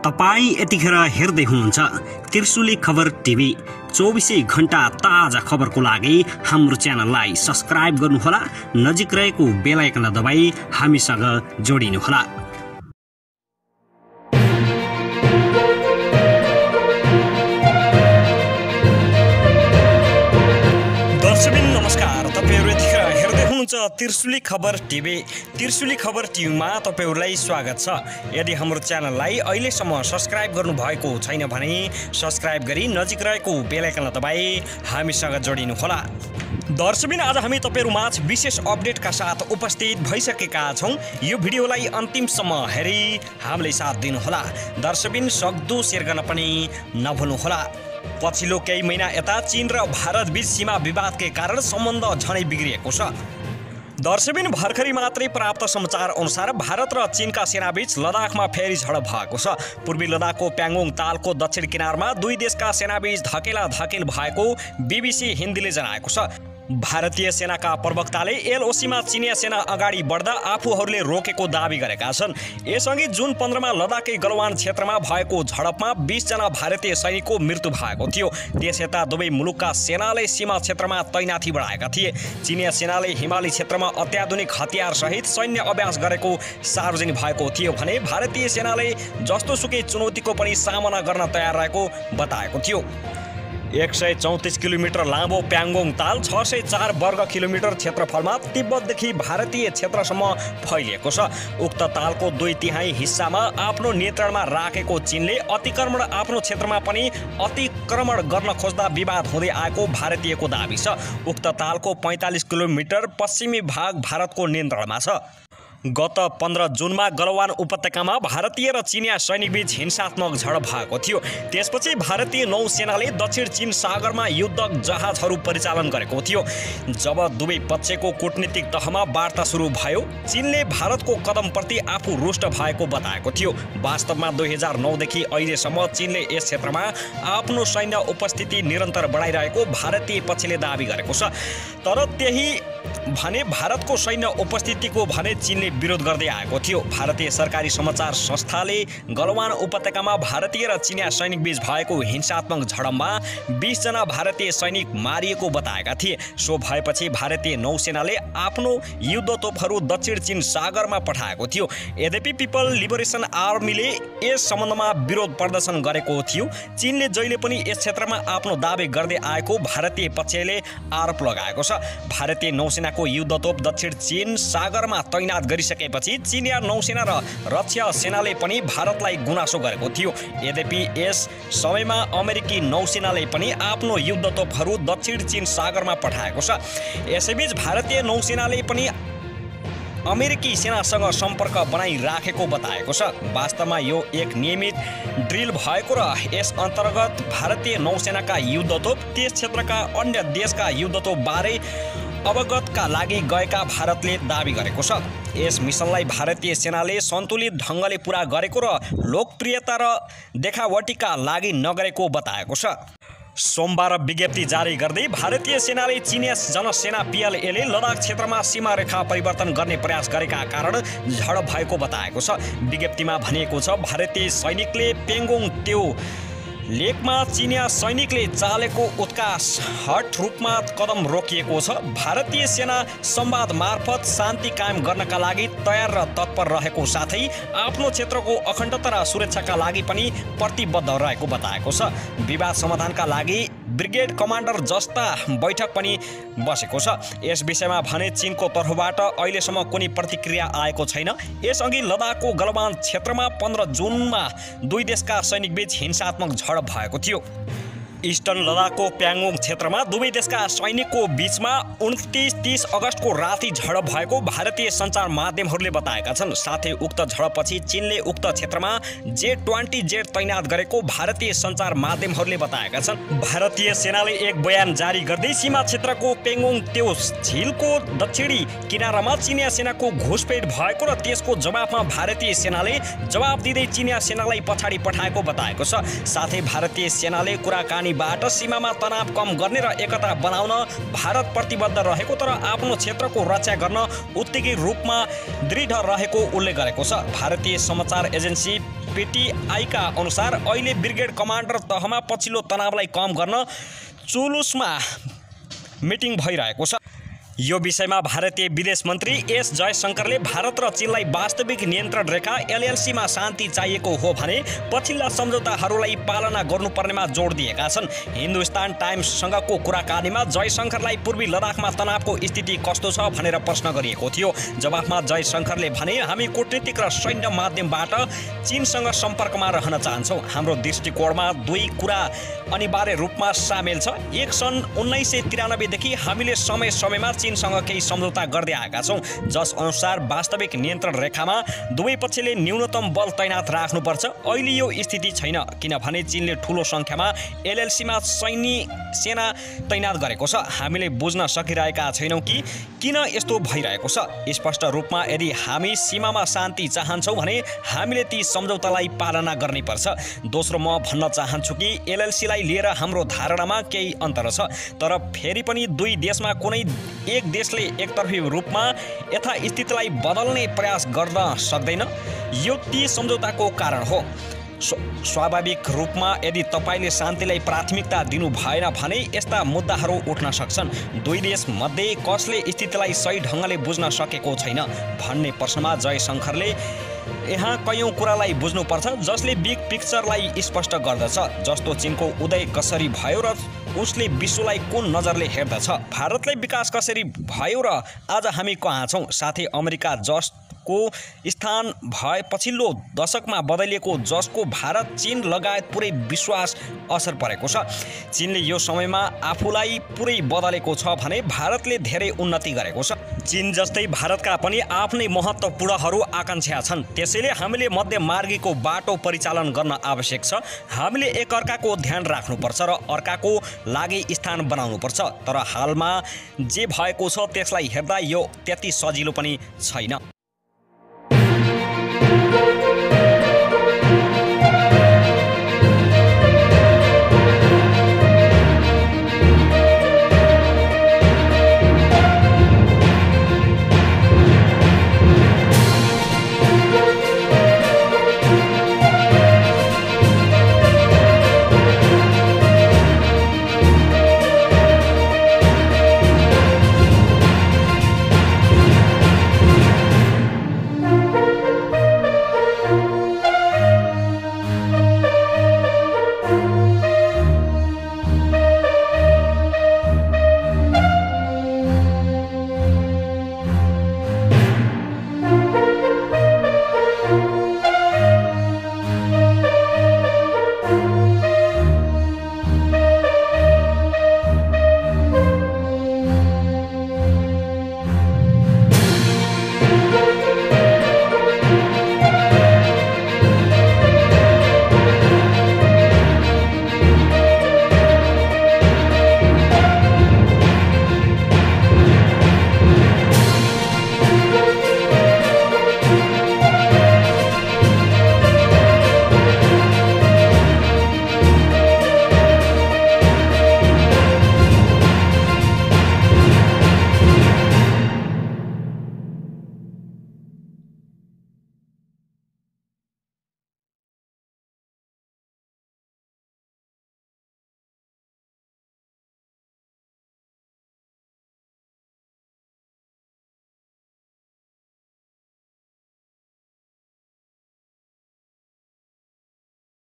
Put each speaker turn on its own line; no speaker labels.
तपाई यतिखेर हेर्दै हुनुहुन्छ त्रिशुली खबर टिभी। 24 घण्टा ताजा खबरको लागि हाम्रो च्यानललाई सब्स्क्राइब गर्नुहोला, नजिक रहेको बेल आइकन दबाई हामीसँग जोडिनुहोला। दर्शकबिन नमस्कार, तपाईहरु यतिखेर हेर्दै हुनुहुन्छ त्रिशुली खबर टिभी। त्रिशुली खबर टिभीमा तपाईहरुलाई स्वागत छ। यदि हाम्रो च्यानललाई अहिलेसम्म सब्स्क्राइब गर्नु भएको छैन भने सब्स्क्राइब गरी नजिक रहेको बेल आइकन दबाई हामीसँग जोडिनुहोला। दर्शकबिन आज हामी तपाईहरुमाझ विशेष अपडेटका साथ उपस्थित भइसकेका छौं। यो भिडियोलाई अन्तिमसम्म हेरी हामीलाई साथ दिनुहोला। दर्शकबिन सक्दो शेयर गर्न पनि नभुल्नुहोला। पछिल्लो केही महिना यता चीन र भारत बीच सीमा विवादकै कारण सम्बन्ध झनै बिग्रिएको छ। दर्शकबिन भर्खरै मात्रै प्राप्त समाचार अनुसार भारत र चीनका सेनाबीच लद्दाखमा फेरि झडप भएको छ। पूर्वी लद्दाखको प्याङ्गोङ तालको दक्षिण किनारमा दुई देशका सेनाबीच धकेल भएको बीबीसी हिन्दीले जनाएको छ। भारतीय सेनाका प्रवक्ताले एलओसीमा चिनिया सेना अगाडि बढ्दा आफूहरूले रोकेको दाबी गरेका छन्। यसअघि जुन 15 मा लद्दाखकै गलवान क्षेत्रमा भएको झडपमा 20 जना भारतीय सैनिकको मृत्यु भएको थियो। त्यसयता दुवै मुलुकका सेनाले सीमा क्षेत्रमा तैनाथी बढाएका थिए। चिनिया सेनाले हिमाली क्षेत्रमा अत्याधुनिक हतियार सहित सैन्य अभ्यास गरेको सार्वजनिक भएको थियो भने भारतीय सेनाले जस्तोसुकै चुनौतीको पनि सामना गर्न तयार रहेको बताएको थियो। 134 किलोमिटर लामो प्याङ्गोङ ताल 604 वर्ग किलोमिटर क्षेत्रफलमा तिब्बतदेखि भारतीय क्षेत्रसम्म फैलिएको छ। उक्त तालको 2/3 हिस्सामा आफ्नो नियन्त्रणमा राखेको चीनले अतिक्रमण आफ्नो क्षेत्रमा पनि अतिक्रमण गर्न खोज्दा विवाद हुँदै आएको भारतीयको दाबी छ। उक्त तालको 45 किलोमिटर पश्चिमी भाग भारतको नियन्त्रणमा छ। गत 15 जुनमा गलवान उपत्यकामा भारतीय र चिनिया सैनिकबीच हिंसात्मक झडप भएको थियो। त्यसपछि भारतीय नौसेनाले दक्षिण चीन सागरमा युद्धक जहाजहरू परिचालन गरेको थियो। जब दुवै पक्षको कूटनीतिक तहमा वार्ता सुरु भयो, चीनले भारतको कदमप्रति आफू रुष्ट भएको बताएको थियो। वास्तवमा 2009 देखि अहिलेसम्म चीनले यस क्षेत्रमा आफ्नो सैन्य उपस्थिति निरन्तर बढाइरहेको भारतीय पक्षले दाबी गरेको छ। तर त्यही भने भारतको सैन्य उपस्थितिको भने चीनले विरोध गर्दै आएको थियो। भारतीय सरकारी समाचार संस्थाले गलवान उपत्यकामा भारतीय र चिनिया सैनिकबीच भएको हिंसात्मक झडपमा 20 जना भारतीय सैनिक मारिएको बताएका थिए। सो भएपछि भारतीय नौसेनाले आफ्नो युद्धतोपहरू दक्षिण चीन सागरमा पठाएको थियो। यद्यपि पिपल लिबरेसन आर्मीले यस सम्बन्धमा विरोध प्रदर्शन गरेको थियो। चीनले जहिले पनि यस क्षेत्रमा आफ्नो दाबी गर्दै आएको भारतीय पक्षले आरोप लगाएको छ। भारतीय नौसेनाको युद्धतोप दक्षिण चीन सागरमा तैनात गरिसकेपछि चिनिया नौसेना र रक्षा सेनाले पनि भारतलाई गुनासो गरेको थियो। यद्यपि यस समयमा अमेरिकी नौसेनाले पनि आफ्नो युद्धतोपहरू दक्षिण चीन सागरमा पठाएको छ। यसैबीच भारतीय नौसेनाले पनि अमेरिकी सेनासँग सम्पर्क बनाइराखेको बताएको छ। वास्तवमा यो एक नियमित ड्रिल भएको र यस अन्तर्गत भारतीय नौसेनाका युद्धतोप त्यस क्षेत्रका अन्य देशका युद्धतोप बारे अवगतका लागि गएका भारतले दाबी गरेको छ। यस मिसनलाई भारतीय सेनाले सन्तुलित ढङ्गले पूरा गरेको र लोकप्रियता र देखावटीका लागि नगरेको बताएको छ। सोमबार विज्ञप्ति जारी गर्दै भारतीय सेनाले चिनिया जनसेना PLA-ले लद्दाख क्षेत्रमा सीमा रेखा परिवर्तन गर्ने प्रयास गरेका कारण झडप भएको बताएको छ। विज्ञप्तिमा भनिएको छ, भारतीय सैनिकले पेङ्गोङ त्यो लेकमा चिनिया सैनिकले चालेको उत्कास हट रूपमा कदम रोकिएको छ। भारतीय सेना संवाद मार्फत शान्ति कायम गर्नका लागि तयार र तत्पर रहेको साथै आफ्नो क्षेत्रको अखण्डता र सुरक्षाका लागि पनि प्रतिबद्ध रहेको बताएको छ। विवाद समाधानका लागि ब्रिगेड कमान्डर जस्ता बैठक पनि बसेको छ। यस विषयमा भने चीनको तर्फबाट अहिलेसम्म कुनै प्रतिक्रिया आएको छैन। यसअघि लद्दाखको गलवान क्षेत्रमा 15 जुनमा दुई देशका सैनिकबीच हिंसात्मक झडप भएको थियो। इस्टर्न लद्दाखको प्याङ्गोङ क्षेत्रमा दुवै देशका सैनिकको बीचमा 29-30 अगस्तको राति झडप भएको भारतीय सञ्चार माध्यमहरूले बताएका छन्। साथै उक्त झडपपछि चीनले उक्त क्षेत्रमा J-20 जेट तैनात गरेको भारतीय सञ्चार माध्यमहरूले बताएका छन्। भारतीय सेनाले एक बयान जारी गर्दै सीमा क्षेत्रको पेङ्गोङ त्यो झिलको दक्षिणी किनारामा चिनिया सेनाको घुसपेट भएको र त्यसको जवाफमा भारतीय सेनाले जवाफ दिँदै चिनिया सेनालाई पछाडि पठाएको बताएको छ। साथै भारतीय सेनाले कुराकानी लगानीबाट सीमामा तनाव कम गर्ने र एकता बनाउन भारत प्रतिबद्ध रहेको तर आफ्नो क्षेत्रको रक्षा गर्न उत्तिकै रूपमा दृढ रहेको उल्लेख गरेको छ। भारतीय समाचार एजेन्सी पीटीआईका अनुसार अहिले ब्रिगेड कमान्डर तहमा पछिल्लो तनावलाई कम गर्न चुलुसमा मिटिङ भइरहेको छ। यो विषयमा भारतीय विदेश मन्त्री एस जयशंकरले भारत र चीनलाई वास्तविक नियन्त्रण रेखा एलएलसीमा शान्ति चाहिएको हो भने पछिल्ला सम्झौताहरूलाई पालना गर्नुपर्नेमा जोड दिएका छन्। हिन्दुस्तान टाइम्ससँगको कुराकानीमा जयशंकरलाई पूर्वी लद्दाखमा तनावको स्थिति कस्तो छ भनेर प्रश्न गरिएको थियो। जवाफमा जयशंकरले भने हामी कूटनीतिक र सैन्य माध्यमबाट चीनसँग सम्पर्कमा रहन चाहन्छौँ। हाम्रो दृष्टिकोणमा दुई कुरा अनिवार्य रूपमा सामेल छ। एक सन् 1993 देखि हामीले समय समयमा चीनसँग केही सम्झौता गर्दै आएका छौँ जस अनुसार वास्तविक नियन्त्रण रेखामा दुवै पक्षले न्यूनतम बल तैनात राख्नुपर्छ। अहिले यो स्थिति छैन किनभने चीनले ठूलो संख्यामा एलएलसीमा सेना तैनात गरेको छ। हामीले बुझ्न सकिरहेका छैनौँ कि किन यस्तो भइरहेको छ। स्पष्ट रूपमा यदि हामी सीमामा शान्ति चाहन्छौँ भने हामीले ती सम्झौतालाई पालना गर्नुपर्छ। दोस्रो म भन्न चाहन्छु कि एलएलसीलाई लिएर हाम्रो धारणामा केही अन्तर छ तर फेरि पनि दुई देशमा कुनै एक देशले एकतर्फी रूपमा यथास्थितिलाई बदल्ने प्रयास गर्न सक्दैन। यो ती सम्झौताको कारण हो। स्वाभाविक रूपमा यदि तपाईले शान्तिलाई प्राथमिकता दिनु भएन भने यस्ता मुद्दाहरू उठ्न सक्छन्। दुई देश मध्ये कसले स्थितिलाई सही ढङ्गले बुझ्न सकेको छैन भन्ने प्रश्नमा जयशंकरले यहाँ कयौं कुरालाई बुझ्नुपर्छ जसले बिग पिक्चरलाई स्पष्ट गर्दछ। जस्तो चीनको उदय कसरी भयो र उसले विश्वलाई कुन नजरले हेर्दछ, भारतलाई विकास कसरी भयो र आज हामी कहाँ छौँ, साथै अमेरिका जसको स्थान भए पछिल्लो दशकमा बदलिएको जसको भारत चीन लगायत पुरै विश्वास असर परेको छ। चीनले यो समयमा आफूलाई पुरै बदलेको छ भने भारतले धेरै उन्नति गरेको छ। चीन जस्तै भारतका पनि आफ्नै महत्त्वपूर्णहरू आकांक्षा छन्। त्यसैले हामीले मध्यमार्गीको बाटो परिचालन गर्न आवश्यक छ। हामीले एकअर्काको ध्यान राख्नुपर्छ र अर्काको लागि स्थान बनाउनुपर्छ। तर हालमा जे भएको छ त्यसलाई हेर्दा यो त्यति सजिलो पनि छैन।